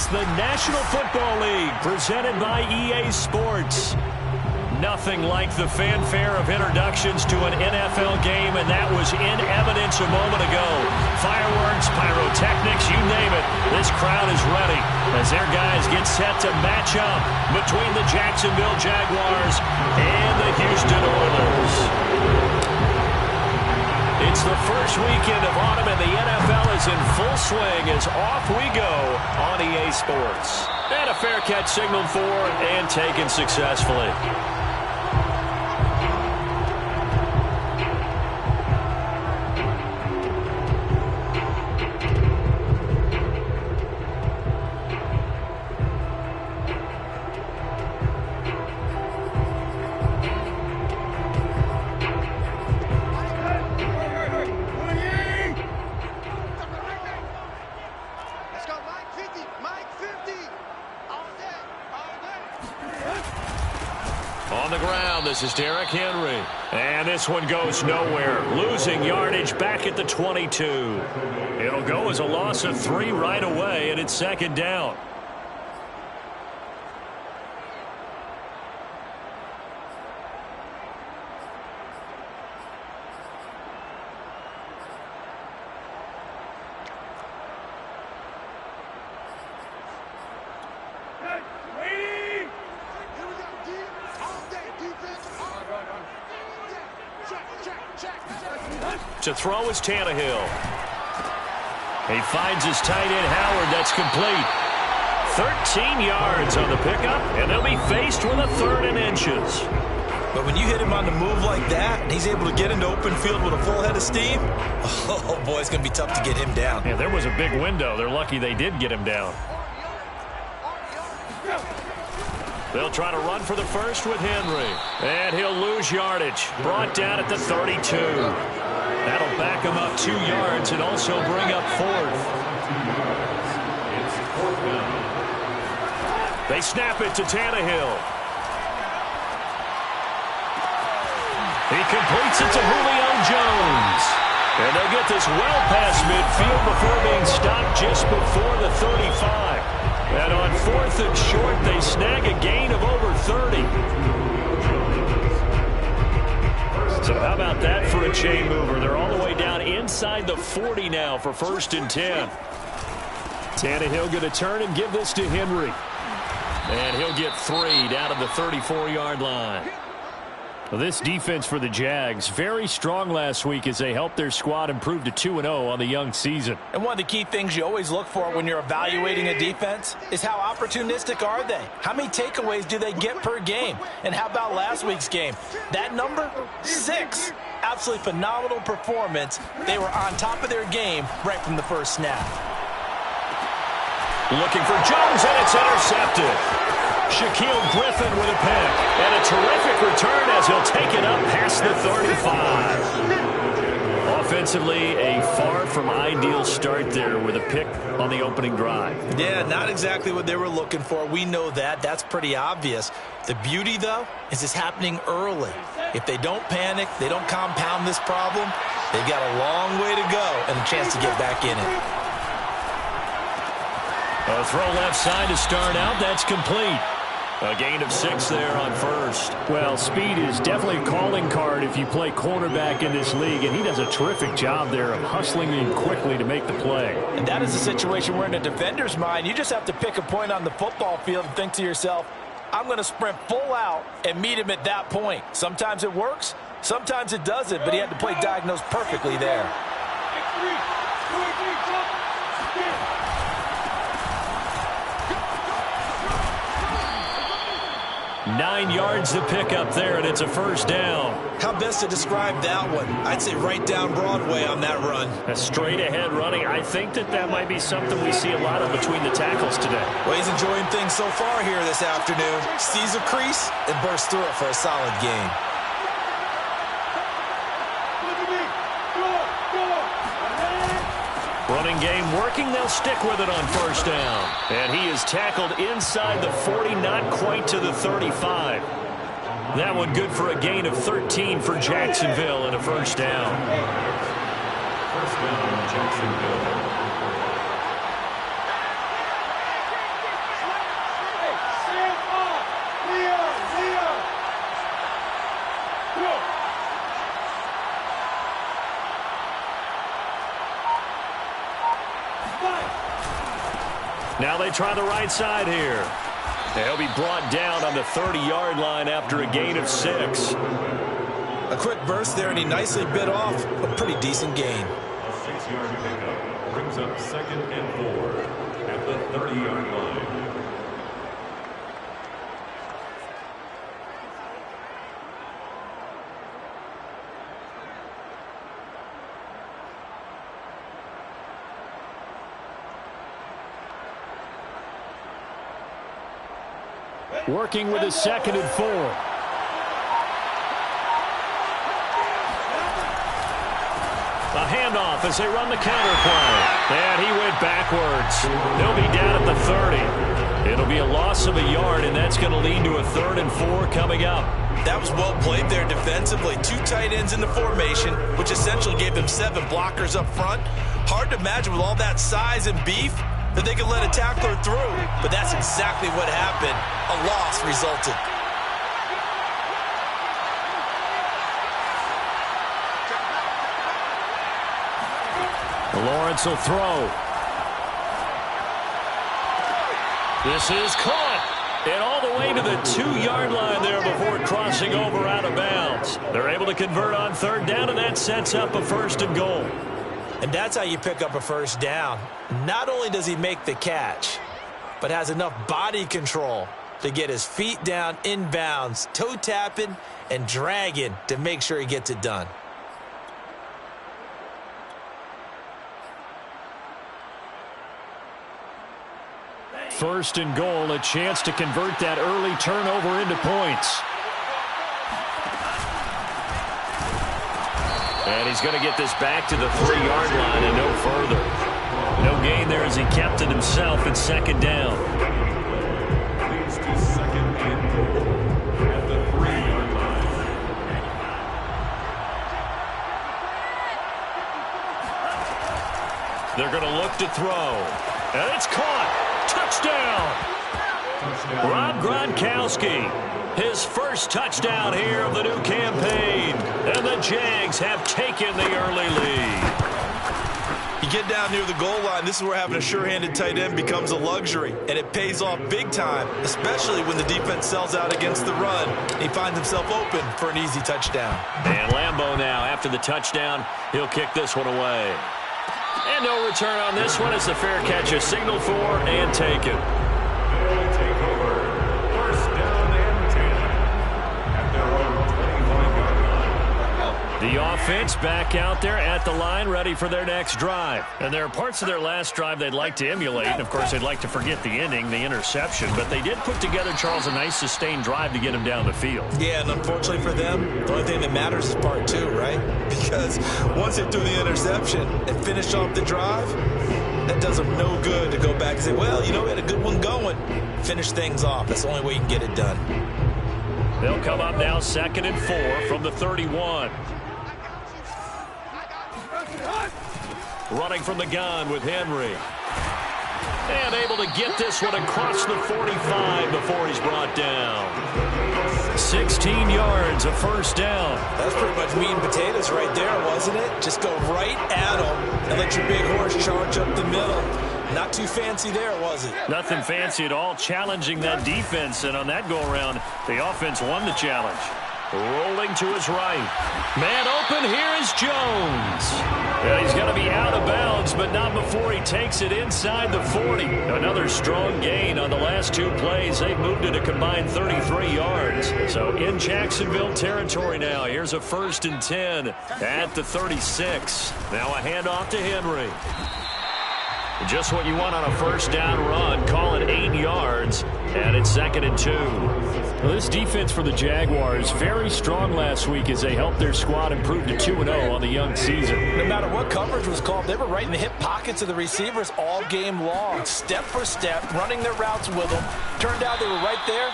It's the National Football League presented by EA Sports. Nothing like the fanfare of introductions to an NFL game, and that was in evidence a moment ago. Fireworks, pyrotechnics, you name it. This crowd is ready as their guys get set to match up between the Jacksonville Jaguars and the Houston Oilers. It's the first weekend of autumn, and the NFL is in full swing as off we go on EA Sports. And a fair catch signaled for and taken successfully. On the ground, this is Derrick Henry. And this one goes nowhere. Losing yardage back at the 22. It'll go as a loss of 3 right away, and it's second down. To throw is Tannehill. He finds his tight end Howard. That's complete. 13 yards on the pickup, and they'll be faced with a 3rd and inches. But when you hit him on the move like that, and he's able to get into open field with a full head of steam, oh boy, it's going to be tough to get him down. Yeah, there was a big window. They're lucky they did get him down. They'll try to run for the first with Henry. And he'll lose yardage. Brought down at the 32. That'll back him up 2 yards and also bring up 4th. They snap it to Tannehill. He completes it to Julio Jones. And they'll get this well past midfield before being stopped just before the 35. And on 4th and short, they snag a gain of over 30. So how about that for a chain mover? They're all the way down inside the 40 now for 1st and 10. Tannehill going to turn and give this to Henry. And he'll get 3 down to the 34-yard line. Well, this defense for the Jags, very strong last week as they helped their squad improve to 2-0 on the young season. And one of the key things you always look for when you're evaluating a defense is how opportunistic are they? How many takeaways do they get per game? And how about last week's game? That number? 6. Absolutely phenomenal performance. They were on top of their game right from the first snap. Looking for Jones, and it's intercepted. Shaquille Griffin with a pick. And a terrific return as he'll take it up past the 35. Offensively, a far from ideal start there with a pick on the opening drive. Yeah, not exactly what they were looking for. We know that. That's pretty obvious. The beauty, though, is it's happening early. If they don't panic, they don't compound this problem, they've got a long way to go and a chance to get back in it. A throw left side to start out. That's complete. A gain of 6 there on 1st. Well, speed is definitely a calling card if you play cornerback in this league, and he does a terrific job there of hustling in quickly to make the play. And that is a situation where in a defender's mind, you just have to pick a point on the football field and think to yourself, I'm going to sprint full out and meet him at that point. Sometimes it works, sometimes it doesn't, but he had to play diagnose perfectly there. 9 yards to pick up there, and it's a 1st down. How best to describe that one? I'd say right down Broadway on that run. A straight-ahead running. I think that might be something we see a lot of between the tackles today. Well, he's enjoying things so far here this afternoon. Sees a crease and bursts through it for a solid gain. Running game working. They'll stick with it on 1st down. And he is tackled inside the 40, not quite to the 35. That one good for a gain of 13 for Jacksonville and a 1st down. 1st down, Jacksonville. Now they try the right side here. He'll be brought down on the 30-yard line after a gain of 6. A quick burst there, and he nicely bit off a pretty decent gain. A 6-yard pickup brings up 2nd and 4 at the 30-yard line. Working with his 2nd and 4. A handoff as they run the counter play. And he went backwards. He'll be down at the 30. It'll be a loss of a yard, and that's going to lead to a 3rd and 4 coming up. That was well played there defensively. 2 tight ends in the formation, which essentially gave him 7 blockers up front. Hard to imagine with all that size and beef that they could let a tackler through. But that's exactly what happened. A loss resulted. Lawrence will throw. This is caught. And all the way to the 2-yard line there before crossing over out of bounds. They're able to convert on 3rd down, and that sets up a 1st and goal. And that's how you pick up a 1st down. Not only does he make the catch, but has enough body control to get his feet down inbounds, toe tapping and dragging to make sure he gets it done. First and goal, a chance to convert that early turnover into points. And he's going to get this back to the 3-yard line and no further. No gain there as he kept it himself at 2nd down. Leads to 2nd and goal at the 3-yard line. They're going to look to throw. And it's caught. Touchdown. Rob Gronkowski. His first touchdown here of the new campaign. And the Jags have taken the early lead. You get down near the goal line, this is where having a sure-handed tight end becomes a luxury. And it pays off big time, especially when the defense sells out against the run. He finds himself open for an easy touchdown. And Lambeau now, after the touchdown, he'll kick this one away. And no return on this one as the fair catch is signaled for and taken. They'll take over 1st down and 10 at their own 25-yard line. The offense back out there at the line, ready for their next drive. And there are parts of their last drive they'd like to emulate. And, of course, they'd like to forget the ending, the interception. But they did put together, Charles, a nice sustained drive to get him down the field. Yeah, and unfortunately for them, the only thing that matters is part 2, right? Because once they threw the interception and finished off the drive, that does them no good to go back and say, well, you know, we had a good one going. Finish things off. That's the only way you can get it done. They'll come up now 2nd and 4 from the 31. Running from the gun with Henry. And able to get this one across the 45 before he's brought down. 16 yards, a 1st down. That's pretty much meat and potatoes right there, wasn't it? Just go right at him and let your big horse charge up the middle. Not too fancy there, was it? Nothing fancy at all, challenging that defense. And on that go-around, the offense won the challenge. Rolling to his right. Man open, here is Jones. Yeah, he's going to be out of bounds, but not before he takes it inside the 40. Another strong gain on the last 2 plays. They've moved it a combined 33 yards. So in Jacksonville territory now. Here's a 1st and 10 at the 36. Now a handoff to Henry. Just what you want on a 1st down run. Call it 8 yards, and it's 2nd and 2. Well, this defense for the Jaguars, very strong last week as they helped their squad improve to 2-0 on the young season. No matter what coverage was called, they were right in the hip pockets of the receivers all game long. Step for step, running their routes with them. Turned out they were right there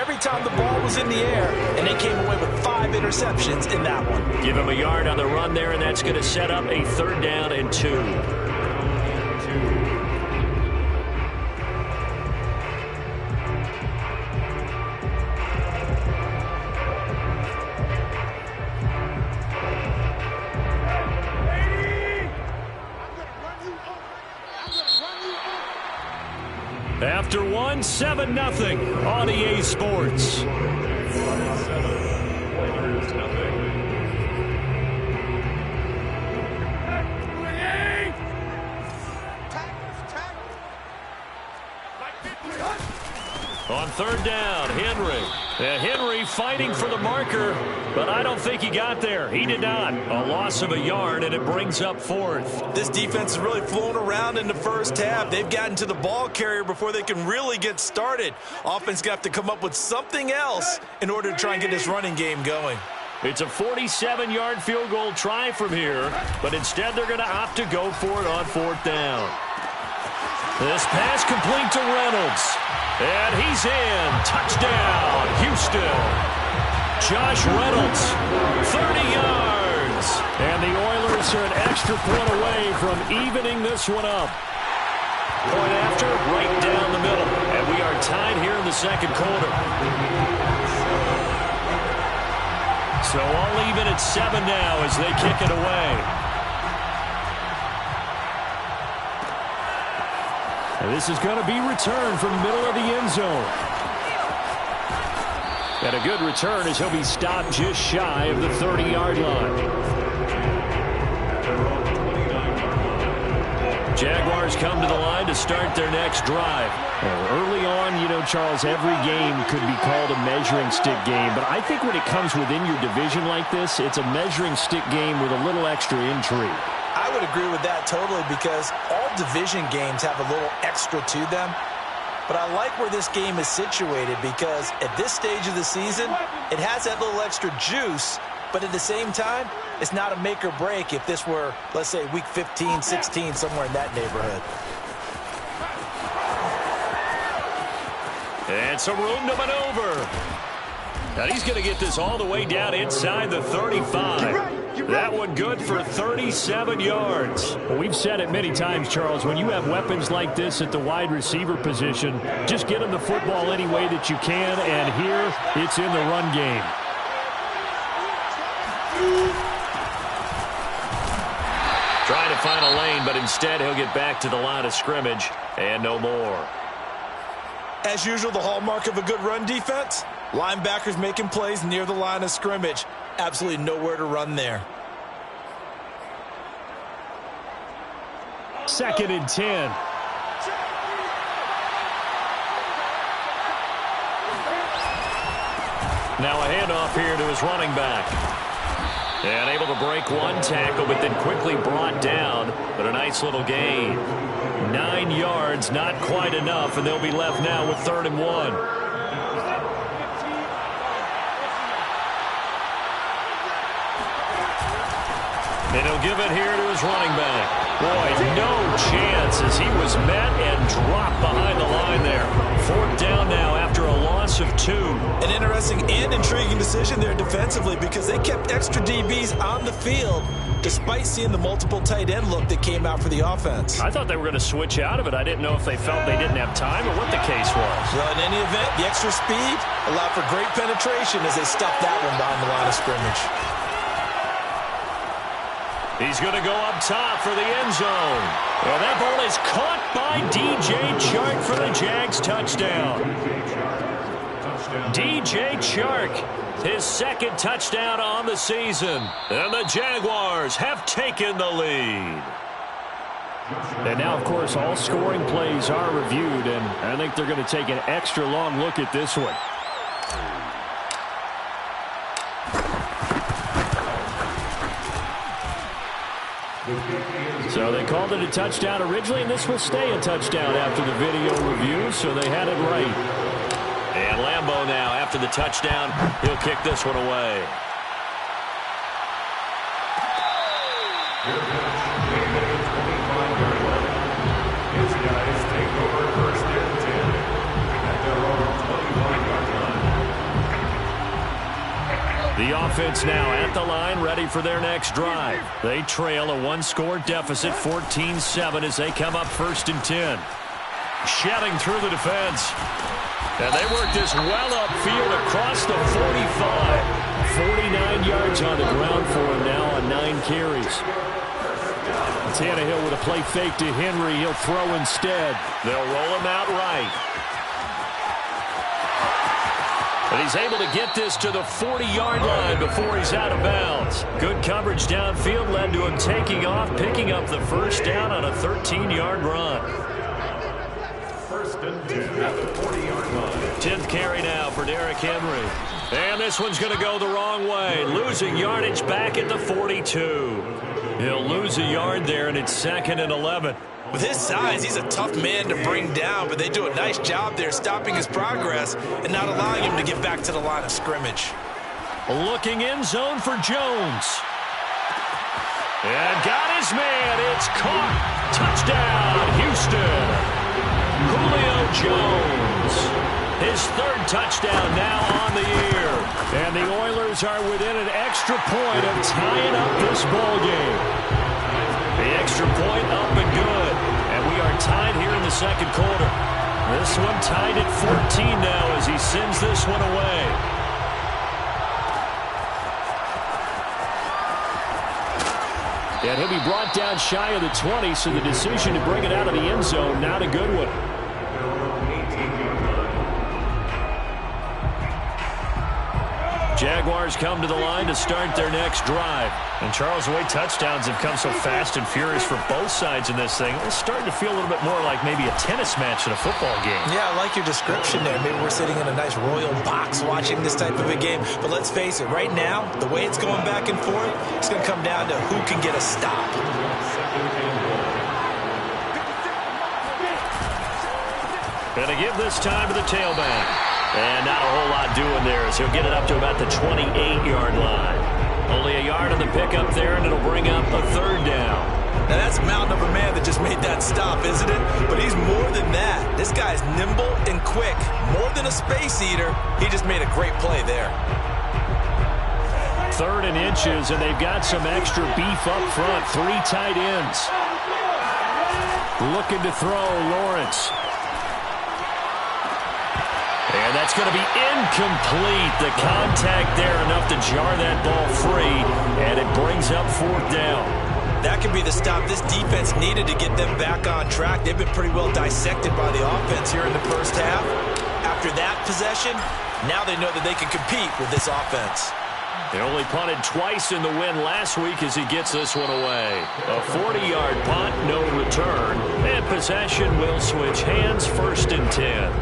every time the ball was in the air, and they came away with 5 interceptions in that one. Give him a yard on the run there, and that's going to set up a 3rd down and 2. after one, 7-0 on EA Sports. On third down, Henry. Henry fighting for the marker, but I don't think he got there. He did not. A loss of a yard, and it brings up fourth. This defense is really flown around in the first half. They've gotten to the ball carrier before they can really get started. Offense going to have to come up with something else in order to try and get this running game going. It's a 47-yard field goal try from here, but instead they're going to opt to go for it on fourth down. This pass complete to Reynolds. And he's in. Touchdown, Houston. Josh Reynolds, 30 yards. And the Oilers are an extra point away from evening this one up. Point after, right down the middle. And we are tied here in the second quarter. So all even at 7 now as they kick it away. And this is going to be returned from the middle of the end zone. And a good return as he'll be stopped just shy of the 30-yard line. Jaguars come to the line to start their next drive. Early on, you know, Charles, every game could be called a measuring stick game. But I think when it comes within your division like this, it's a measuring stick game with a little extra intrigue. I would agree with that totally because all division games have a little extra to them. But I like where this game is situated because at this stage of the season, it has that little extra juice. But at the same time, it's not a make or break if this were, let's say, week 15, 16, somewhere in that neighborhood. And some room to maneuver. And he's going to get this all the way down inside the 35. That one good for 37 yards. Well, we've said it many times, Charles, when you have weapons like this at the wide receiver position, just get them the football any way that you can, and here it's in the run game. Trying to find a lane, but instead he'll get back to the line of scrimmage, and no more. As usual, the hallmark of a good run defense, linebackers making plays near the line of scrimmage. Absolutely nowhere to run there. 2nd and 10. Now a handoff here to his running back. And able to break one tackle, but then quickly brought down. But a nice little gain. 9 yards, not quite enough, and they'll be left now with 3rd and 1. And he'll give it here to his running back. Boy, no chance as he was met and dropped behind the line there. 4th down now after a loss of 2. An interesting and intriguing decision there defensively because they kept extra DBs on the field despite seeing the multiple tight end look that came out for the offense. I thought they were going to switch out of it. I didn't know if they felt they didn't have time or what the case was. Well, in any event, the extra speed allowed for great penetration as they stuffed that one behind the line of scrimmage. He's going to go up top for the end zone. And that ball is caught by DJ Chark for the Jags touchdown. DJ Chark, his 2nd touchdown on the season. And the Jaguars have taken the lead. And now, of course, all scoring plays are reviewed, and I think they're going to take an extra long look at this one. So they called it a touchdown originally, and this will stay a touchdown after the video review, so they had it right. And Lambeau now, after the touchdown, he'll kick this one away. His guys take over 1st and 10 at their own 25-yard line. The offense now at the line, ready for their next drive. They trail a 1-score deficit, 14-7, as they come up 1st and 10. Shedding through the defense. And they work this well upfield across the 45. 49 yards on the ground for him now on 9 carries. Tannehill with a play fake to Henry. He'll throw instead. They'll roll him out right. But he's able to get this to the 40-yard line before he's out of bounds. Good coverage downfield led to him taking off, picking up the first down on a 13-yard run. First and 10 at the 40-yard line. 10th carry now for Derrick Henry. And this one's going to go the wrong way. Losing yardage back at the 42. He'll lose a yard there, and it's 2nd and 11. With his size, he's a tough man to bring down, but they do a nice job there stopping his progress and not allowing him to get back to the line of scrimmage. Looking in zone for Jones. And got his man. It's caught. Touchdown, Houston. Julio Jones. His 3rd touchdown now on the year. And the Oilers are within an extra point of tying up this ball game. The extra point up and good. And we are tied here in the 2nd quarter. This one tied at 14 now as he sends this one away. And he'll be brought down shy of the 20, so the decision to bring it out of the end zone, not a good one. Jaguars come to the line to start their next drive. And Charles, the way touchdowns have come so fast and furious for both sides in this thing, it's starting to feel a little bit more like maybe a tennis match in a football game. Yeah, I like your description there. Maybe we're sitting in a nice royal box watching this type of a game. But let's face it, right now, the way it's going back and forth, it's going to come down to who can get a stop. Going to give this time to the tailback. And not a whole lot doing there as he'll get it up to about the 28-yard line. Only a yard on the pickup there, and it'll bring up a 3rd down. Now that's a mountain of a man that just made that stop, isn't it? But he's more than that. This guy's nimble and quick. More than a space eater. He just made a great play there. 3rd and inches, and they've got some extra beef up front. 3 tight ends. Looking to throw, Lawrence. And that's going to be incomplete. The contact there enough to jar that ball free, and it brings up 4th down. That could be the stop this defense needed to get them back on track. They've been pretty well dissected by the offense here in the first half. After that possession, now they know that they can compete with this offense. They only punted twice in the win last week as he gets this one away. A 40-yard punt, no return, and possession will switch hands, 1st and 10.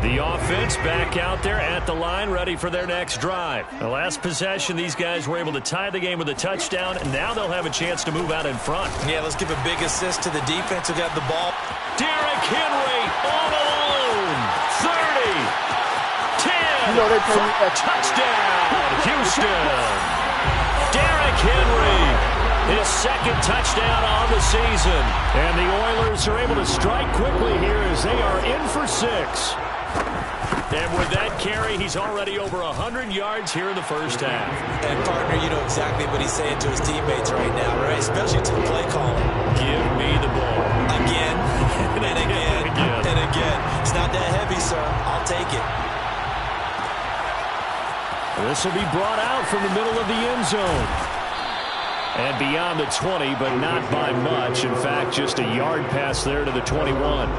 The offense back out there at the line, ready for their next drive. The last possession, these guys were able to tie the game with a touchdown, and now they'll have a chance to move out in front. Yeah, let's give a big assist to the defense who got the ball. Derrick Henry all alone. 30, 10, touchdown, Houston. Derrick Henry. His 2nd touchdown on the season. And the Oilers are able to strike quickly here as they are in for 6. And with that carry, he's already over 100 yards here in the first half. And, partner, you know exactly what he's saying to his teammates right now, right? Especially to the play caller. Give me the ball. Again, and again, and again. It's not that heavy, sir. I'll take it. This will be brought out from the middle of the end zone. And beyond the 20, but not by much. In fact, just a yard pass there to the 21.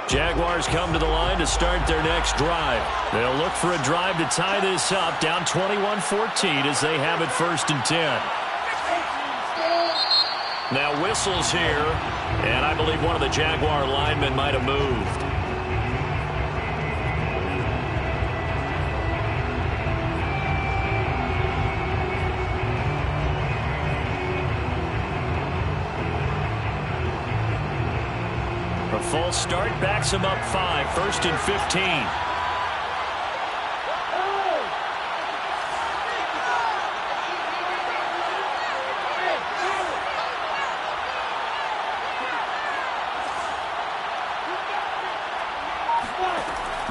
Jaguars come to the line to start their next drive. They'll look for a drive to tie this up, down 21-14 as they have it 1st and 10. Now whistles here, and I believe one of the Jaguar linemen might have moved. A false start backs him up 5, 1st and 15.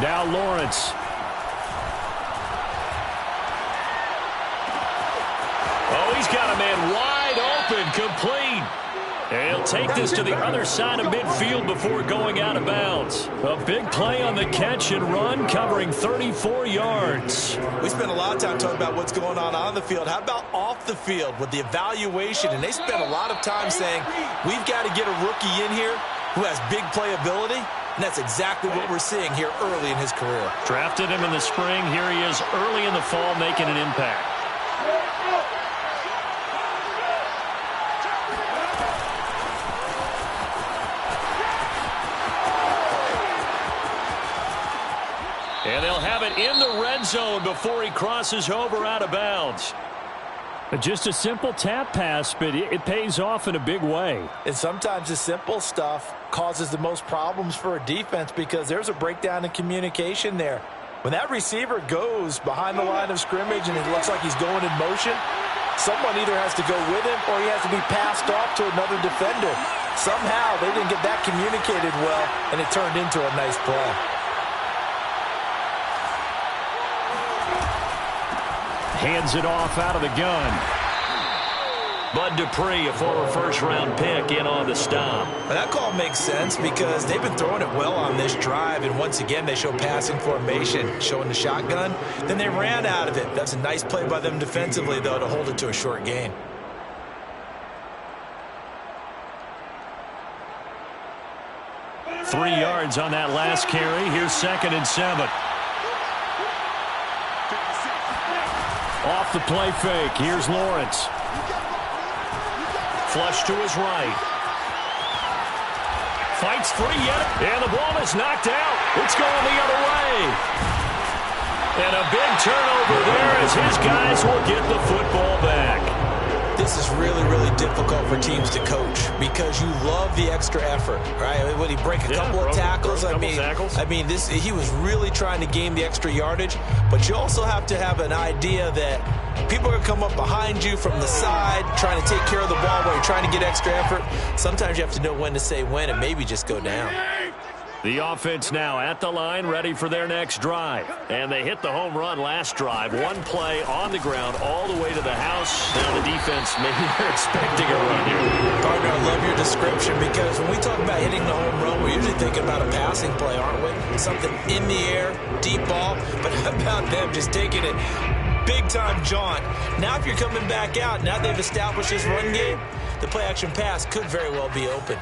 Now Lawrence. Oh, he's got a man wide open, complete. And he'll take this to the other side of midfield before going out of bounds. A big play on the catch and run, covering 34 yards. We spent a lot of time talking about what's going on the field. How about off the field with the evaluation? And they spent a lot of time saying, we've got to get a rookie in here who has big playability. And that's exactly what we're seeing here early in his career. Drafted him in the spring. Here he is early in the fall making an impact. And they'll have it in the red zone before he crosses over out of bounds. Just a simple tap pass, but it pays off in a big way. And sometimes the simple stuff causes the most problems for a defense because there's a breakdown in communication there. When that receiver goes behind the line of scrimmage and it looks like he's going in motion, someone either has to go with him or he has to be passed off to another defender. Somehow they didn't get that communicated well, and it turned into a nice play. Hands it off out of the gun. Bud Dupree, a former first-round pick, in on the stop. Well, that call makes sense because they've been throwing it well on this drive, and once again they show passing formation, showing the shotgun. Then they ran out of it. That's a nice play by them defensively, though, to hold it to a short gain. Three yards on that last carry. Here's 2nd and 7. Off the play fake. Here's Lawrence. Flush to his right. Fights free yet. And the ball is knocked out. It's going the other way. And a big turnover there as his guys will get the football back. This is really, really difficult for teams to coach because you love the extra effort, right? When he break a couple of tackles, I mean, he was really trying to gain the extra yardage, but you also have to have an idea that people are going to come up behind you from the side trying to take care of the ball while you're trying to get extra effort. Sometimes you have to know when to say when and maybe just go down. The offense now at the line, ready for their next drive. And they hit the home run last drive. One play on the ground all the way to the house. Now the defense, maybe they're expecting a run here. Partner, I love your description because when we talk about hitting the home run, we're usually thinking about a passing play, aren't we? Something in the air, deep ball. But how about them just taking it big-time jaunt? Now if you're coming back out, now they've established this run game, the play-action pass could very well be open.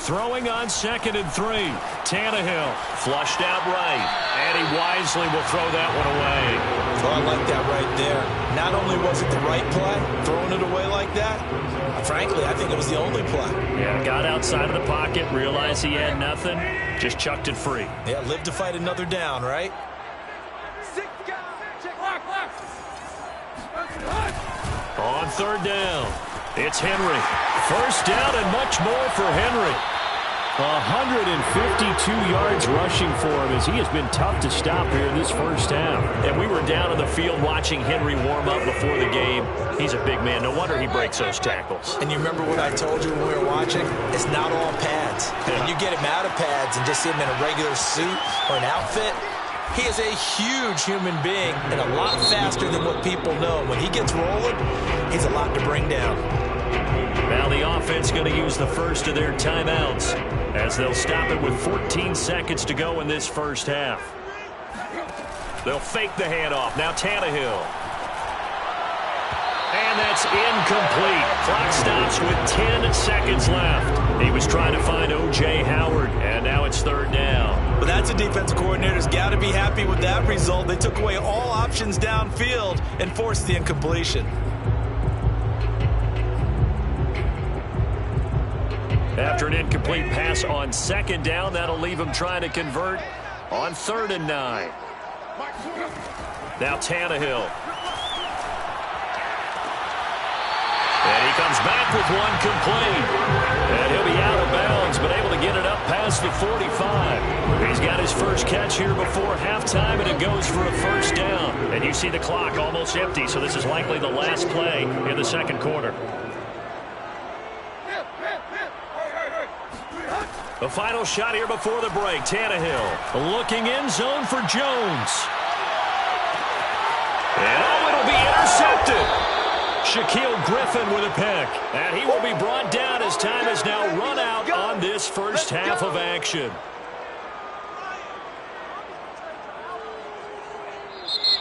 Throwing on 2nd and 3. Tannehill flushed out right. And he wisely will throw that one away. Well, I like that right there. Not only was it the right play, throwing it away like that, frankly, I think it was the only play. Yeah, got outside of the pocket, realized he had nothing, just chucked it free. Yeah, live to fight another down, right? On 3rd down, it's Henry. First down and much more for Henry. 152 yards rushing for him as he has been tough to stop here in this first half. And we were down on the field watching Henry warm up before the game. He's a big man. No wonder he breaks those tackles. And you remember what I told you when we were watching? It's not all pads. Yeah. When you get him out of pads and just see him in a regular suit or an outfit, he is a huge human being and a lot faster than what people know. When he gets rolling, he's a lot to bring down. Now the offense going to use the first of their timeouts as they'll stop it with 14 seconds to go in this first half. They'll fake the handoff. Now Tannehill. And that's incomplete. Clock stops with 10 seconds left. He was trying to find O.J. Howard, and now it's 3rd down. Well, that's a defensive coordinator's got to be happy with that result. They took away all options downfield and forced the incompletion. After an incomplete pass on 2nd down, that'll leave him trying to convert on 3rd and 9. Now Tannehill. And he comes back with one complete. And he'll be out of bounds, but able to get it up past the 45. He's got his first catch here before halftime, and it goes for a first down. And you see the clock almost empty, so this is likely the last play in the 2nd quarter. The final shot here before the break. Tannehill looking in zone for Jones. Shaquille Griffin with a pick. And he will be brought down as time has now run out on this first half of action.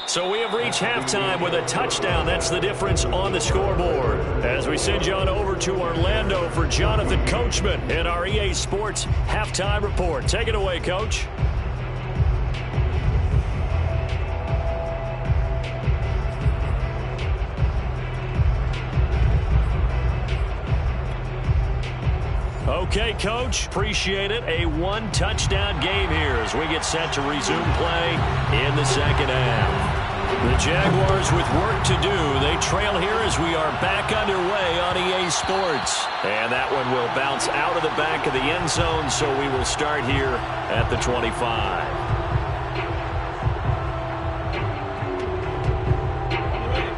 So we have reached halftime with a touchdown. That's the difference on the scoreboard. As we send you on over to Orlando for Jonathan Coachman in our EA Sports halftime report. Take it away, Coach. Okay, Coach, appreciate it. A one-touchdown game here as we get set to resume play in the second half. The Jaguars with work to do. They trail here as we are back underway on EA Sports. And that one will bounce out of the back of the end zone, so we will start here at the 25.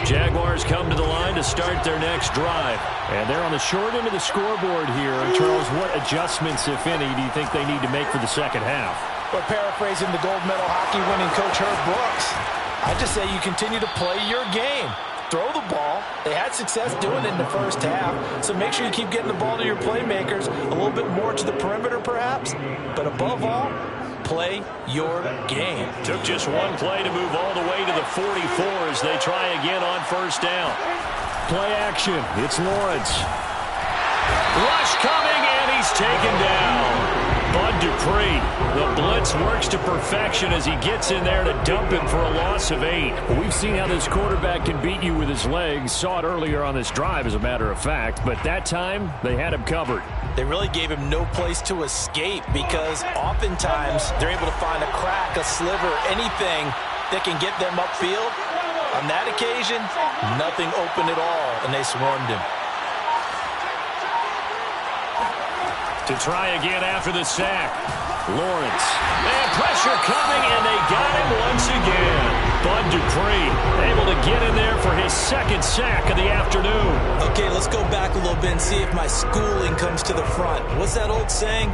Jaguars come to the line to start their next drive. And they're on the short end of the scoreboard here. Charles, what adjustments, if any, do you think they need to make for the second half? Well, paraphrasing the gold medal hockey winning coach Herb Brooks, I just say you continue to play your game. Throw the ball. They had success doing it in the first half, so make sure you keep getting the ball to your playmakers, a little bit more to the perimeter perhaps, but above all, play your game. Took just one play to move all the way to the 44 as they try again on first down. Play action. It's Lawrence. Rush coming, and he's taken down. Bud Dupree. The blitz works to perfection as he gets in there to dump him for a loss of 8. Well, we've seen how this quarterback can beat you with his legs. Saw it earlier on this drive, as a matter of fact. But that time, they had him covered. They really gave him no place to escape because oftentimes they're able to find a crack, a sliver, anything that can get them upfield. On that occasion, nothing open at all, and they swarmed him. To try again after the sack. Lawrence. And pressure coming, and they got him once again. Bud Dupree able to get in there for his second sack of the afternoon. Okay, let's go back a little bit and see if my schooling comes to the front. What's that old saying?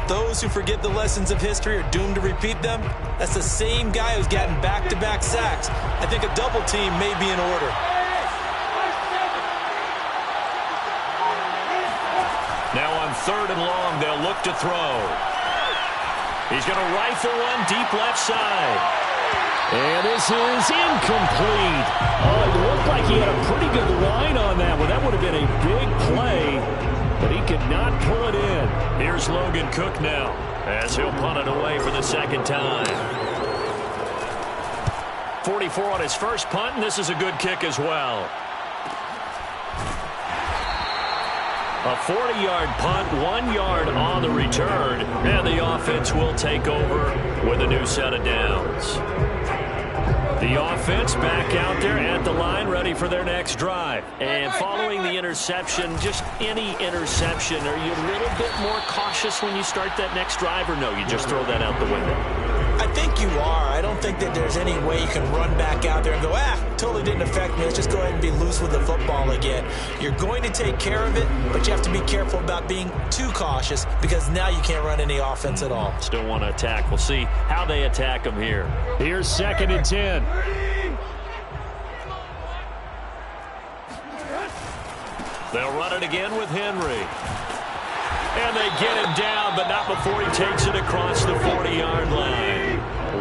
Those who forget the lessons of history are doomed to repeat them. That's the same guy who's gotten back-to-back sacks. I think a double team may be in order. Now on third and long, they'll look to throw. He's going to rifle one deep left side. And this is incomplete. Oh, it looked like he had a pretty good line on that one. That would have been a big play, but he could not pull it in. Here's Logan Cook now as he'll punt it away for the second time. 44 on his first punt, and this is a good kick as well. A 40-yard punt, 1 yard on the return, and the offense will take over with a new set of downs. The offense back out there at the line, ready for their next drive. And following the interception, just any interception, are you a little bit more cautious when you start that next drive, or no, you just throw that out the window? I think you are. I don't think that there's any way you can run back out there and go, totally didn't affect me. Let's just go ahead and be loose with the football again. You're going to take care of it, but you have to be careful about being too cautious because now you can't run any offense at all. Still want to attack. We'll see how they attack them here. Here's 2nd and 10. They'll run it again with Henry. And they get him down, but not before he takes it across the 40-yard line.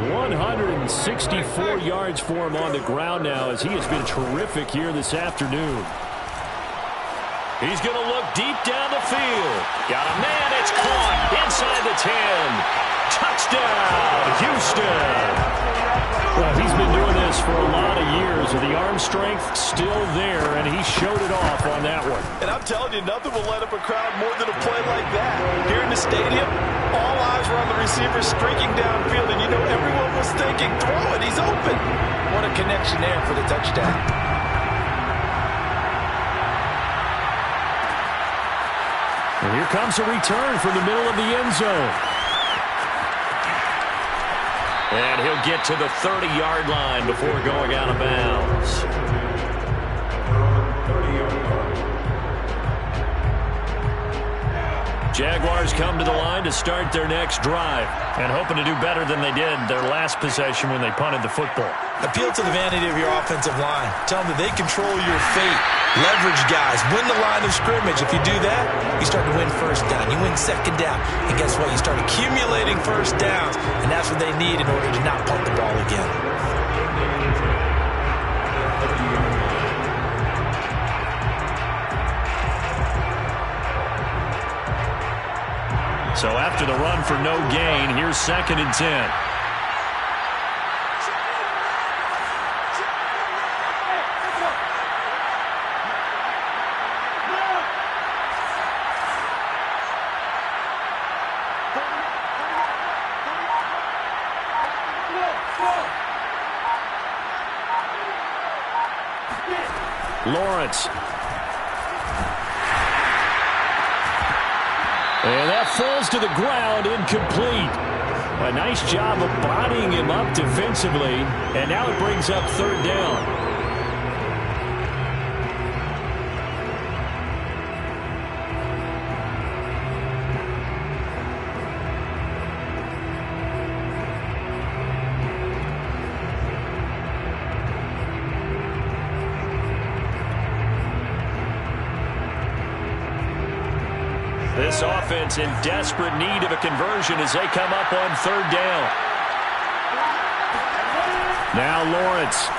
164 yards for him on the ground now as he has been terrific here this afternoon. He's going to look deep down the field. Got a man. It's caught inside the 10. Touchdown, Houston. Well, he's been doing this for a lot of years, and the arm strength still there, and he showed it off on that one. And I'm telling you, nothing will light up a crowd more than a play like that. Here in the stadium, all eyes were on the receiver streaking downfield, and you know everyone was thinking, throw it, he's open. What a connection there for the touchdown. And here comes a return from the middle of the end zone. And he'll get to the 30-yard line before going out of bounds. Jaguars come to the line to start their next drive and hoping to do better than they did their last possession when they punted the football. Appeal to the vanity of your offensive line. Tell them that they control your fate. Leverage guys. Win the line of scrimmage. If you do that, you start to win first down. You win second down. And guess what? You start accumulating first downs. And that's what they need in order to not punt the ball again. So after the run for no gain, here's 2nd and 10. Lawrence. And that falls to the ground, incomplete. A nice job of bodying him up defensively, and now it brings up 3rd down. This offense in desperate need of a conversion as they come up on 3rd down. Now Lawrence.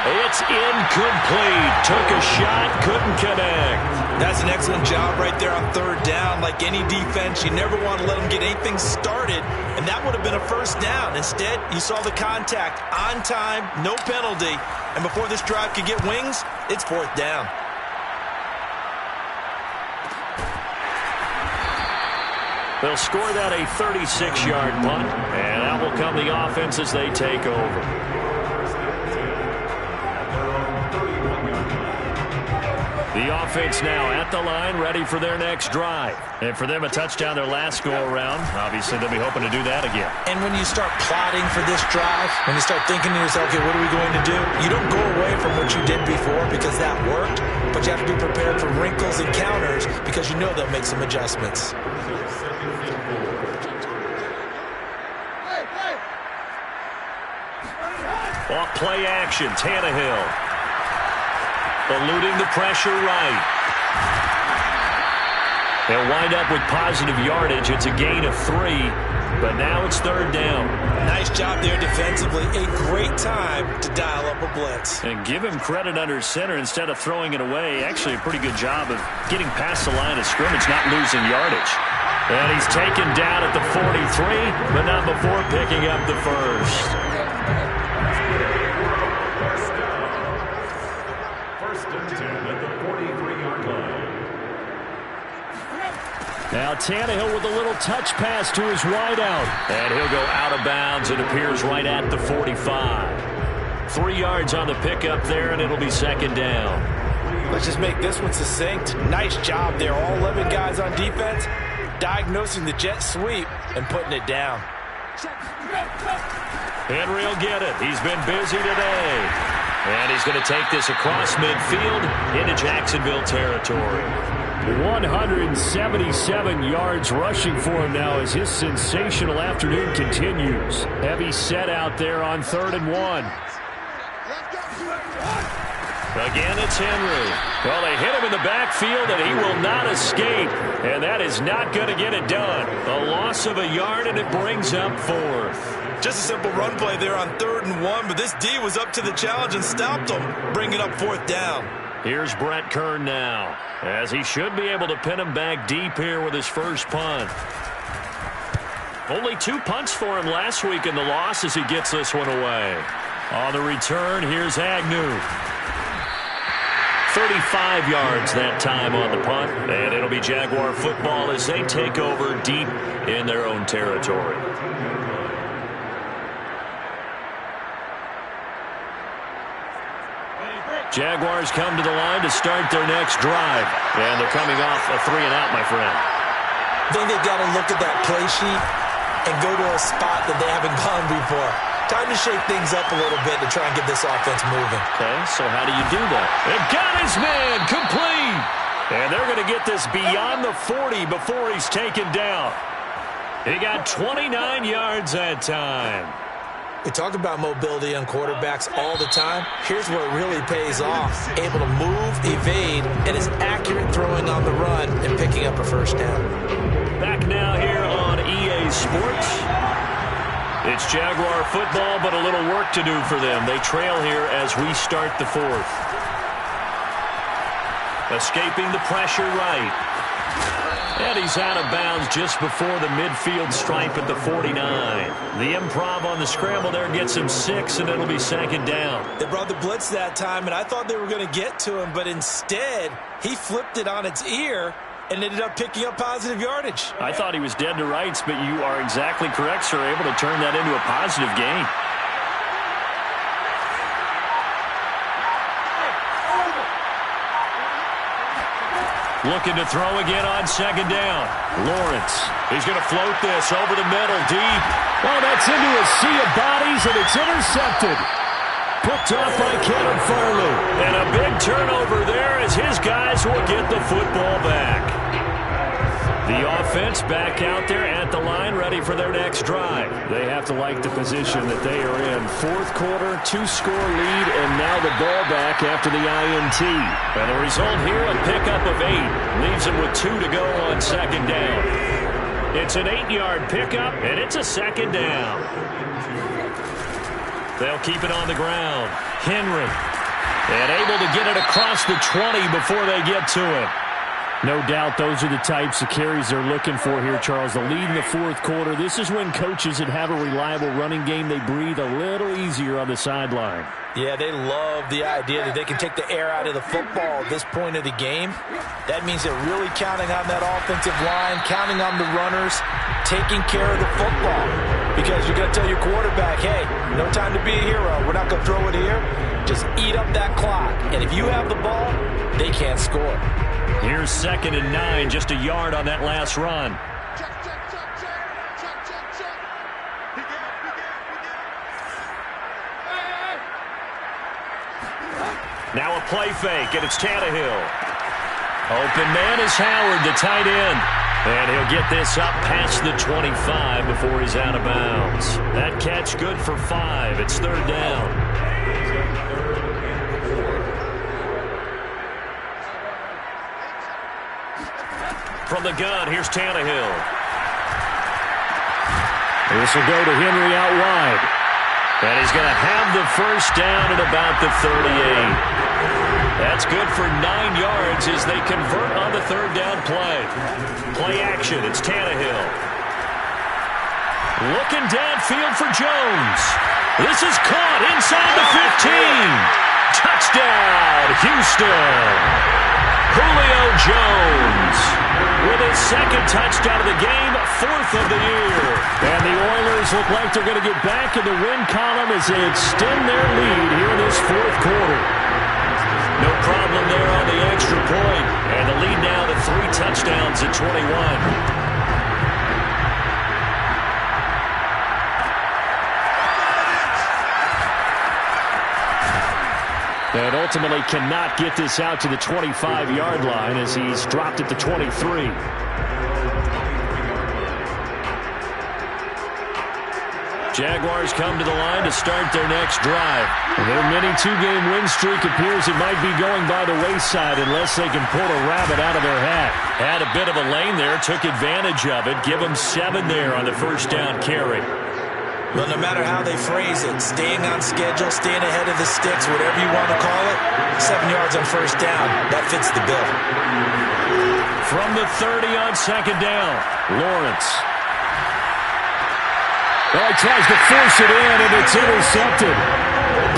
It's incomplete. Took a shot, couldn't connect. That's an excellent job right there on 3rd down. Like any defense, you never want to let them get anything started, and that would have been a 1st down. Instead, you saw the contact on time, no penalty, and before this drive could get wings, it's 4th down. They'll score that a 36-yard punt, and out will come the offense as they take over. The offense now at the line, ready for their next drive. And for them, a touchdown their last go-around. Obviously, they'll be hoping to do that again. And when you start plotting for this drive, when you start thinking to yourself, okay, what are we going to do? You don't go away from what you did before because that worked, but you have to be prepared for wrinkles and counters because you know they'll make some adjustments. Off play action, Tannehill. Eluding the pressure right. They'll wind up with positive yardage. It's a gain of 3, but now it's 3rd down. Nice job there defensively. A great time to dial up a blitz. And give him credit under center instead of throwing it away. Actually a pretty good job of getting past the line of scrimmage, not losing yardage. And he's taken down at the 43, but not before picking up the 1st. Now Tannehill with a little touch pass to his wideout. And he'll go out of bounds. It appears right at the 45. 3 yards on the pickup there, and it'll be 2nd down. Let's just make this one succinct. Nice job there. All 11 guys on defense diagnosing the jet sweep and putting it down. Henry will get it. He's been busy today. And he's going to take this across midfield into Jacksonville territory. 177 yards rushing for him now as his sensational afternoon continues. Heavy set out there on 3rd and 1. Again, it's Henry. Well, they hit him in the backfield, and he will not escape. And that is not going to get it done. A loss of a yard, and it brings up 4th. Just a simple run play there on 3rd and 1, but this D was up to the challenge and stopped him, bringing up 4th down. Here's Brett Kern now, as he should be able to pin him back deep here with his first punt. Only 2 punts for him last week in the loss as he gets this one away. On the return, here's Agnew. 35 yards that time on the punt, and it'll be Jaguar football as they take over deep in their own territory. Jaguars come to the line to start their next drive. And they're coming off a 3-and-out, my friend. I think they've got to look at that play sheet and go to a spot that they haven't gone before. Time to shake things up a little bit to try and get this offense moving. Okay, so how do you do that? It got his man complete. And they're going to get this beyond the 40 before he's taken down. He got 29 yards that time. We talk about mobility on quarterbacks all the time. Here's where it really pays off. Able to move, evade, and is accurate throwing on the run and picking up a first down. Back now here on EA Sports. It's Jaguar football, but a little work to do for them. They trail here as we start the fourth. Escaping the pressure right. And he's out of bounds just before the midfield stripe at the 49. The improv on the scramble there gets him 6, and it'll be second down. They brought the blitz that time, and I thought they were going to get to him, but instead he flipped it on its ear and ended up picking up positive yardage. I thought he was dead to rights, but you are exactly correct, sir, able to turn that into a positive gain. Looking to throw again on second down. Lawrence. He's going to float this over the middle, deep. Oh, that's into a sea of bodies, and it's intercepted. Picked off by Kevin Farley. And a big turnover there as his guys will get the football back. The offense back out there at the line, ready for their next drive. They have to like the position that they are in. Fourth quarter, 2-score lead, and now the ball back after the INT. And the result here, a pickup of 8. Leaves them with 2 to go on second down. It's an 8-yard pickup, and it's a second down. They'll keep it on the ground. Henry. And able to get it across the 20 before they get to him. No doubt those are the types of carries they're looking for here, Charles. The lead in the fourth quarter. This is when coaches that have a reliable running game, they breathe a little easier on the sideline. Yeah, they love the idea that they can take the air out of the football at this point of the game. That means they're really counting on that offensive line, counting on the runners, taking care of the football. Because you're going to tell your quarterback, hey, no time to be a hero. We're not going to throw it here. Just eat up that clock. And if you have the ball, they can't score. Here's 2nd and 9, just a yard on that last run. Now a play fake, and it's Tannehill. Open man is Howard, the tight end. And he'll get this up past the 25 before he's out of bounds. That catch good for 5. It's third down. From the gun, here's Tannehill. This will go to Henry out wide. And he's going to have the first down at about the 38. That's good for 9 yards as they convert on the third down play. Play action, it's Tannehill. Looking downfield for Jones. This is caught inside the 15. Touchdown, Houston. Julio Jones with his second touchdown of the game, 4th of the year. And the Oilers look like they're going to get back in the win column as they extend their lead here in this fourth quarter. No problem there on the extra point. And the lead now to 3 touchdowns at 21. And ultimately cannot get this out to the 25-yard line as he's dropped at the 23. Jaguars come to the line to start their next drive. Their mini 2-game win streak appears it might be going by the wayside unless they can pull a rabbit out of their hat. Had a bit of a lane there, took advantage of it. Give them 7 there on the first down carry. Well, no matter how they phrase it, staying on schedule, staying ahead of the sticks, whatever you want to call it, 7 yards on first down, that fits the bill. From the 30 on second down, Lawrence. Well, he tries to force it in, and it's intercepted.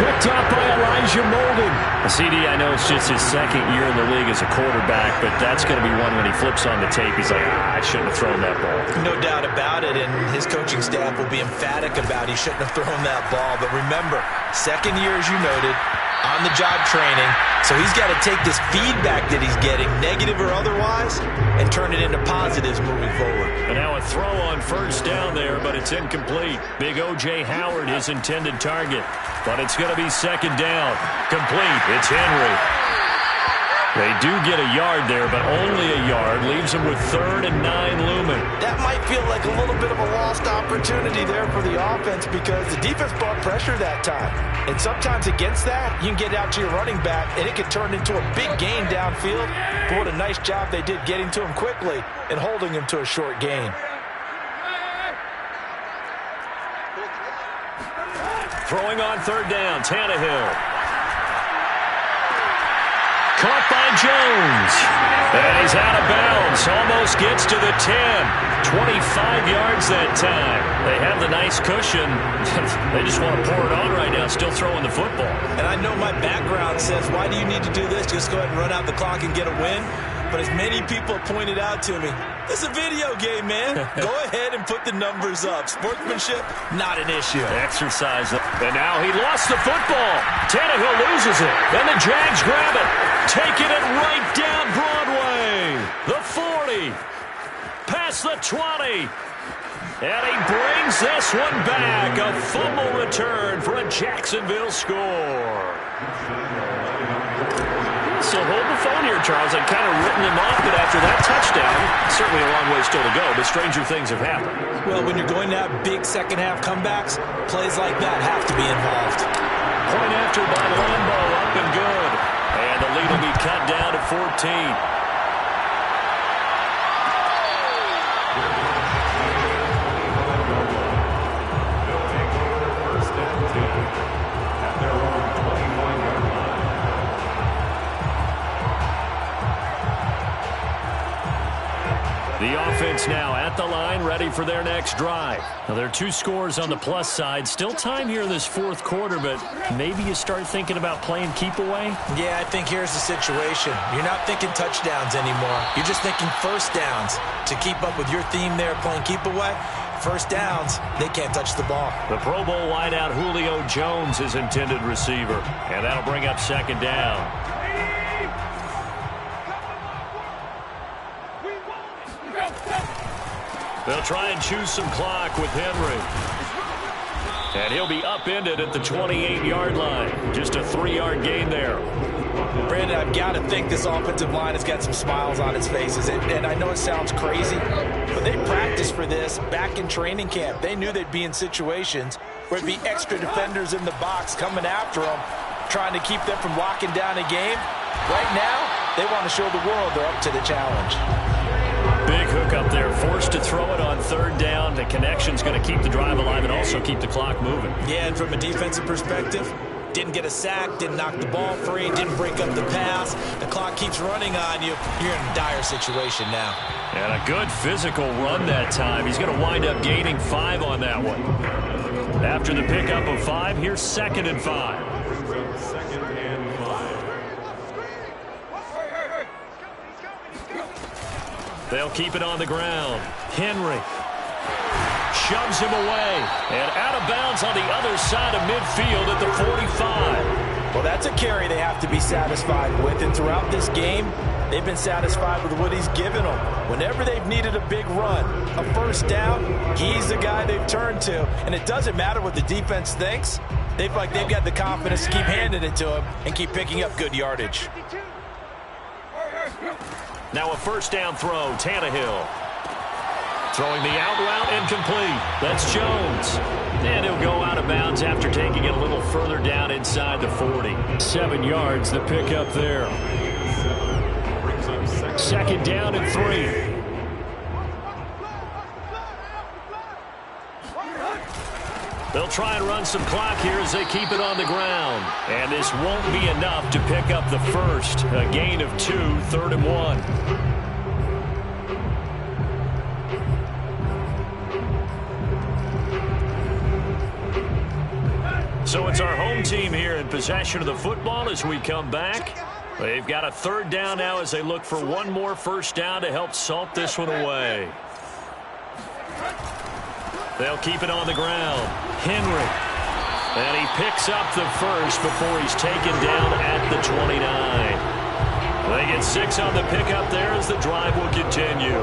Picked up by Elijah Molden. CD, I know it's just his second year in the league as a quarterback, but that's going to be one when he flips on the tape. He's like, I shouldn't have thrown that ball. No doubt about it, and his coaching staff will be emphatic about he shouldn't have thrown that ball. But remember, second year, as you noted, on-the-job training, so he's got to take this feedback that he's getting, negative or otherwise, and turn it into positives moving forward. And now a throw on first down there, but it's incomplete. Big O.J. Howard, his intended target. But it's going to be second down. Complete. It's Henry. They do get a yard there, but only a yard. Leaves them with 3rd and 9 looming. That might feel like a little bit of a lost opportunity there for the offense because the defense brought pressure that time. And sometimes against that, you can get out to your running back, and it can turn into a big gain downfield. But what a nice job they did getting to him quickly and holding him to a short gain. Throwing on 3rd down, Tannehill. Caught by Jones. And he's out of bounds. Almost gets to the 10. 25 yards that time. They have the nice cushion. They just want to pour it on right now, still throwing the football. And I know my background says, why do you need to do this? Just go ahead and run out the clock and get a win. But as many people pointed out to me, this is a video game, man. Go ahead and put the numbers up. Sportsmanship, not an issue. Exercise. And now he lost the football. Tannehill loses it. Then the Jags grab it. Taking it right down Broadway. The 40. Past the 20. And he brings this one back. A fumble return for a Jacksonville score. So hold the phone here, Charles. I'd kind of written him off, but after that touchdown, certainly a long way still to go, but stranger things have happened. Well, when you're going to have big second-half comebacks, plays like that have to be involved. Point after by Lambo, up and good. And the lead will be cut down to 14. The offense now at the line, ready for their next drive. Now, there are 2 scores on the plus side. Still time here in this 4th quarter, but maybe you start thinking about playing keep away? Yeah, I think here's the situation. You're not thinking touchdowns anymore. You're just thinking first downs. To keep up with your theme there, playing keep away, first downs, they can't touch the ball. The Pro Bowl wideout Julio Jones is intended receiver, and that'll bring up 2nd down. They'll try and choose some clock with Henry. And he'll be upended at the 28-yard line. Just a 3-yard gain there. Brandon, I've got to think this offensive line has got some smiles on its faces. And I know it sounds crazy, but they practiced for this back in training camp. They knew they'd be in situations where it'd be extra defenders in the box coming after them, trying to keep them from locking down a game. Right now, they want to show the world they're up to the challenge. Big hook up there, forced to throw it on 3rd down. The connection's going to keep the drive alive and also keep the clock moving. Yeah, and from a defensive perspective, didn't get a sack, didn't knock the ball free, didn't break up the pass. The clock keeps running on you. You're in a dire situation now. And a good physical run that time. He's going to wind up gaining 5 on that one. After the pickup of 5, here's 2nd and 5. They'll keep it on the ground. Henry shoves him away. And out of bounds on the other side of midfield at the 45. Well, that's a carry they have to be satisfied with. And throughout this game, they've been satisfied with what he's given them. Whenever they've needed a big run, a first down, he's the guy they've turned to. And it doesn't matter what the defense thinks. They've got the confidence to keep handing it to him and keep picking up good yardage. Now a first down throw, Tannehill. Throwing the out route incomplete. That's Jones. And he'll go out of bounds after taking it a little further down inside the 40. 7 yards, the pickup there. 2nd down and 3. They'll try and run some clock here as they keep it on the ground. And this won't be enough to pick up the first. A gain of 2, 3rd and 1. So it's our home team here in possession of the football as we come back. They've got a 3rd down now as they look for one more first down to help salt this one away. They'll keep it on the ground. Henry. And he picks up the first before he's taken down at the 29. They get 6 on the pickup there as the drive will continue.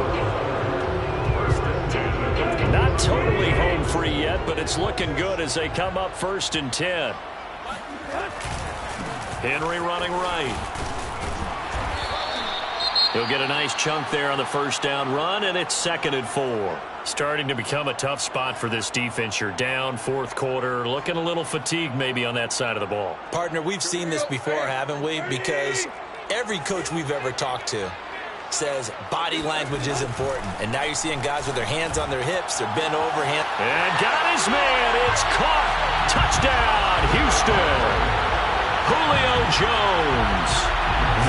Not totally home free yet, but it's looking good as they come up 1st and 10. Henry running right. He'll get a nice chunk there on the first down run, and it's 2nd and 4. Starting to become a tough spot for this defense. You're down, fourth quarter, looking a little fatigued maybe on that side of the ball. Partner, we've seen this before, haven't we? Because every coach we've ever talked to says body language is important. And now you're seeing guys with their hands on their hips, they're bent over. And got his man. It's caught. Touchdown, Houston. Julio Jones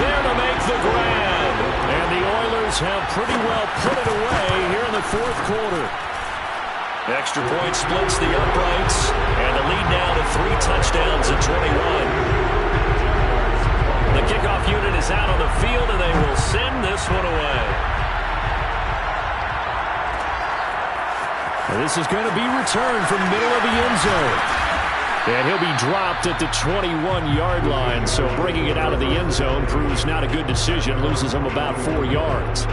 there to make the grab. And the Oilers have pretty well put it away here in the fourth quarter. Extra point splits the uprights. And the lead now to 3 touchdowns at 21. The kickoff unit is out on the field, and they will send this one away. And this is going to be returned from the middle of the end zone. And he'll be dropped at the 21-yard line, so bringing it out of the end zone proves not a good decision. Loses him about 4 yards.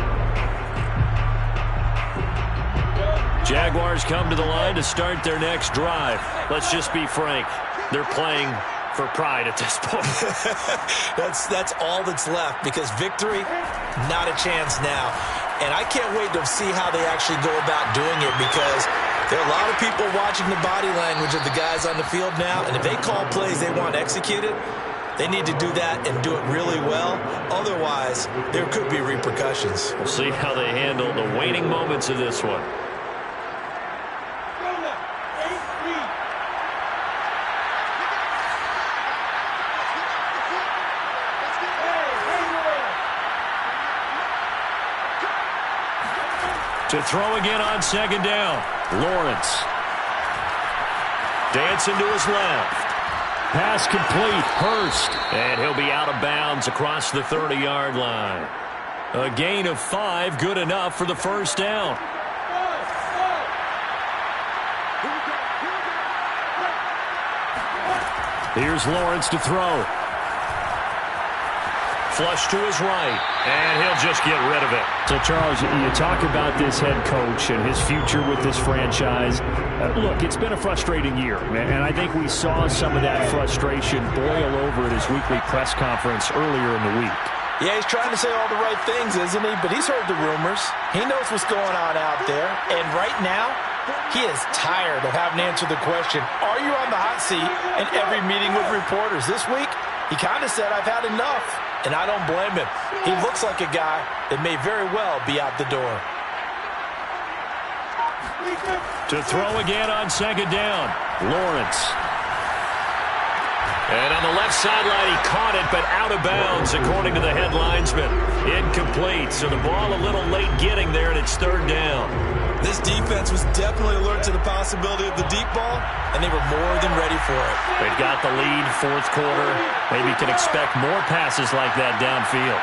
Jaguars come to the line to start their next drive. Let's just be frank. They're playing for pride at this point. That's all that's left, because victory, not a chance now. And I can't wait to see how they actually go about doing it, because there are a lot of people watching the body language of the guys on the field now, and if they call plays they want executed, they need to do that and do it really well. Otherwise, there could be repercussions. We'll see how they handle the waning moments of this one. To throw again on 2nd down. Lawrence. Dancing to his left. Pass complete. Hurst. And he'll be out of bounds across the 30-yard line. A gain of 5, good enough for the first down. Here's Lawrence to throw. Flush to his right, and he'll just get rid of it. So, Charles, you talk about this head coach and his future with this franchise. Look, it's been a frustrating year, and I think we saw some of that frustration boil over at his weekly press conference earlier in the week. Yeah, he's trying to say all the right things, isn't he? But he's heard the rumors. He knows what's going on out there. And right now, he is tired of having to answer the question, are you on the hot seat in every meeting with reporters? This week, he kind of said, I've had enough. And I don't blame him. He looks like a guy that may very well be out the door. To throw again on 2nd down. Lawrence. And on the left sideline, he caught it, but out of bounds, according to the head linesman. Incomplete, so the ball a little late getting there, and it's 3rd down. This defense was definitely alert to the possibility of the deep ball, and they were more than ready for it. They've got the lead, fourth quarter. Maybe can expect more passes like that downfield.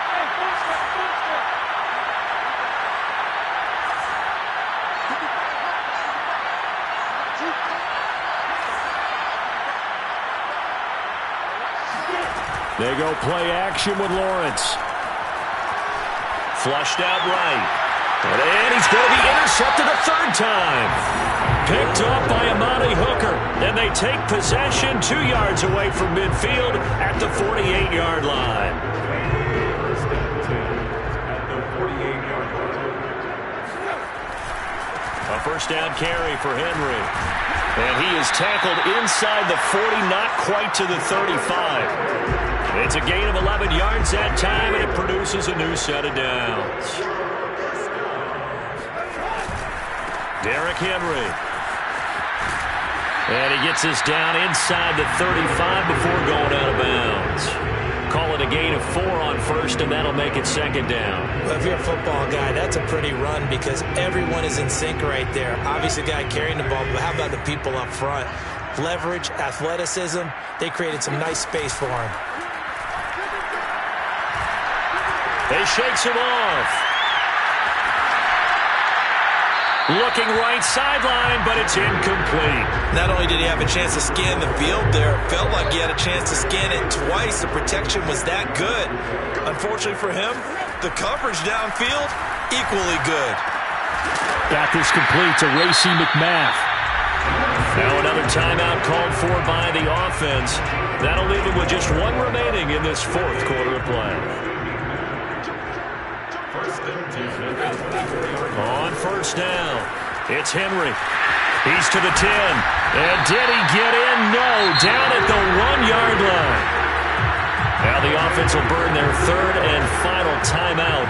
They go play action with Lawrence. Flushed out right. And he's going to be intercepted a 3rd time. Picked up by Amani Hooker. And they take possession 2 yards away from midfield at the 48-yard line. First down 10 at the 48-yard line. A first down carry for Henry. And he is tackled inside the 40, not quite to the 35. It's a gain of 11 yards that time, and it produces a new set of downs. Derrick Henry. And he gets us down inside the 35 before going out of bounds. Call it a gain of 4 on first, and that'll make it 2nd down. Well, if you're a football guy, that's a pretty run because everyone is in sync right there. Obviously, the guy carrying the ball, but how about the people up front? Leverage, athleticism, they created some nice space for him. He shakes him off. Looking right sideline, but it's incomplete. Not only did he have a chance to scan the field there, it felt like he had a chance to scan it twice. The protection was that good. Unfortunately for him, the coverage downfield, equally good. Got this complete to Racey McMath. Now another timeout called for by the offense. That'll leave him with just 1 remaining in this fourth quarter of play. On first down, it's Henry. He's to the 10. And did he get in? No. Down at the 1-yard line. Now the offense will burn their third and final timeout.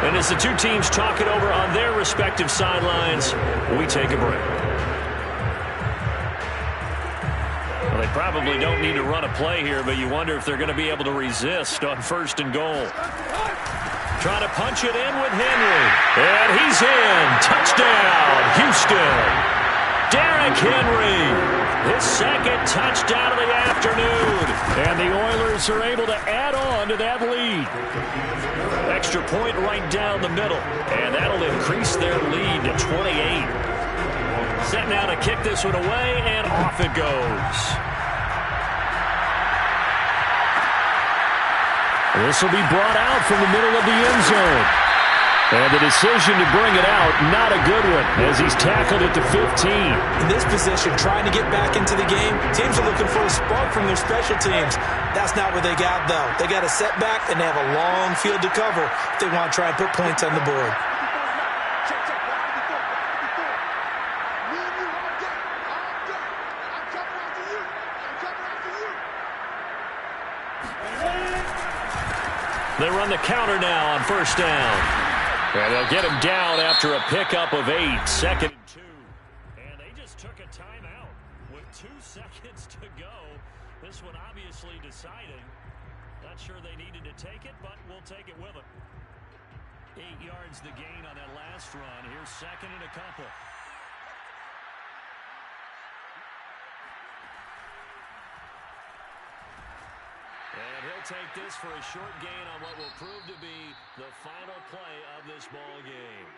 And as the two teams talk it over on their respective sidelines, we take a break. Well, they probably don't need to run a play here, but you wonder if they're going to be able to resist on first and goal. Trying to punch it in with Henry. And he's in. Touchdown, Houston. Derrick Henry, his second touchdown of the afternoon. And the Oilers are able to add on to that lead. Extra point right down the middle. And that'll increase their lead to 28. Set now to kick this one away, and off it goes. This will be brought out from the middle of the end zone. And the decision to bring it out, not a good one, as he's tackled at the 15. In this position, trying to get back into the game, teams are looking for a spark from their special teams. That's not what they got, though. They got a setback, and they have a long field to cover if they want to try and put points on the board. They run the counter now on first down. And they'll get him down after a pickup of 8. Second and 2. And they just took a timeout with 2 seconds to go. This one obviously decided. Not sure they needed to take it, but we'll take it with them. 8 yards the gain on that last run. Here's second and a couple. And he'll take this for a short gain on what will prove to be the final play of this ball game.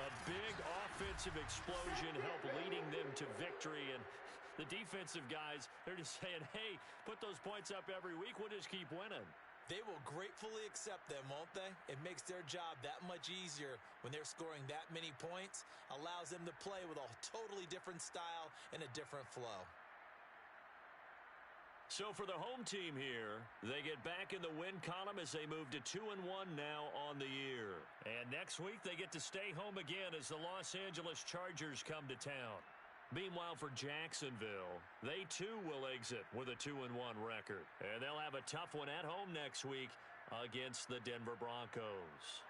A big offensive explosion helped leading them to victory. And the defensive guys, they're just saying, hey, put those points up every week. We'll just keep winning. They will gratefully accept them, won't they? It makes their job that much easier when they're scoring that many points. Allows them to play with a totally different style and a different flow. So for the home team here, they get back in the win column as they move to 2-1 now on the year. And next week they get to stay home again as the Los Angeles Chargers come to town. Meanwhile for Jacksonville, they too will exit with a 2-1 record. And they'll have a tough one at home next week against the Denver Broncos.